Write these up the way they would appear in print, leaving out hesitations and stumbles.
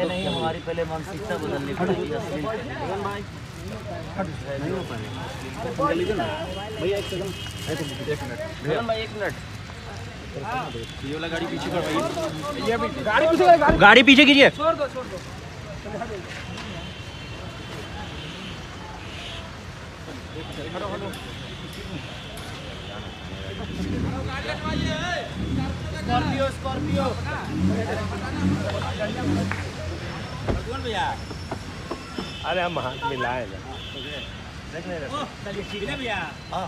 नहीं, हमारी पहले मानसिकता बदलनी पड़ेगी। भैया एक सेकंड, भाई एक मिनट, ये वाला गाड़ी पीछे कर, गाड़ी पीछे कीजिए। छोड़ दो। स्कॉर्पियो भैया, अरे हम हाथ मिलाए ना, चलिए भैया। हाँ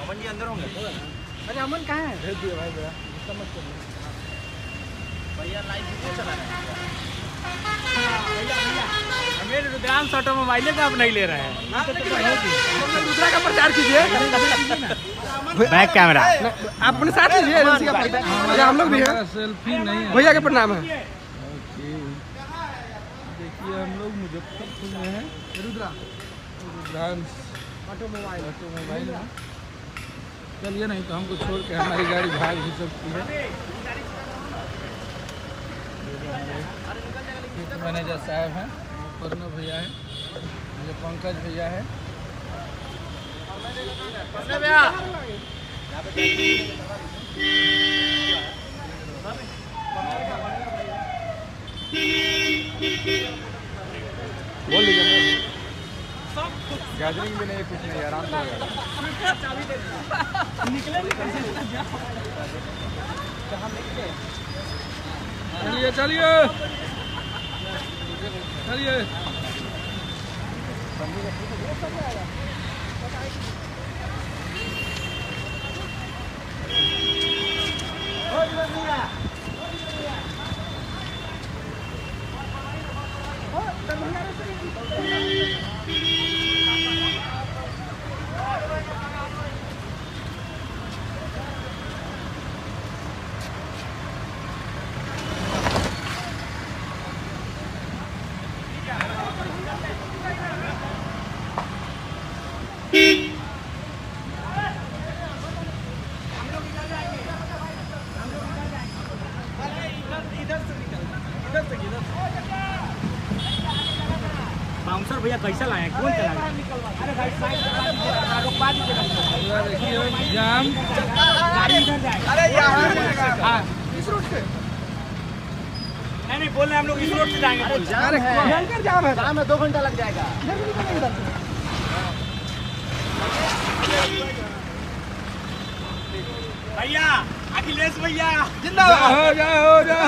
अमन जी अंदर होंगे। अरे अमन कहाँ है? भेज दिए भाई भैया लाइव वीडियो चला रहे हैं। मेरे रुद्रांश ऑटोमोबाइल पे आप नहीं ले रहे हैं, दूसरा का प्रचार कीजिए। बैक कैमरा आप अपने साथ लीजिए, एजेंसी का प्रचार। हम लोग भी हैं, सेल्फी नहीं है। भैया के प्रणाम है। देखिए हम लोग मुजफ्फरपुर में हैं, रुद्रांश ऑटोमोबाइल में। चलिए, नहीं तो हमको छोड़ के हमारी गाड़ी भाग भी सकती है। मैनेजर साहब हैं, पूर्ण भैया है, मुझे पंकज भैया है। बोल लीजिए, गैदरिंग भी नहीं, कुछ नहीं, आराम से चलिए बाउंसर भैया कैसा लाए, कौन चला? अरे भाई साइड रोकवा दीजिए। देखिए जाम, अरे यहाँ इस रोड से नहीं बोल रहे, हम लोग इस रोड से जाएंगे। अरे जाम है, जाम है, 2 घंटा लग जाएगा। भैया अखिलेश भैया जिंदाबाद। हो जाओ।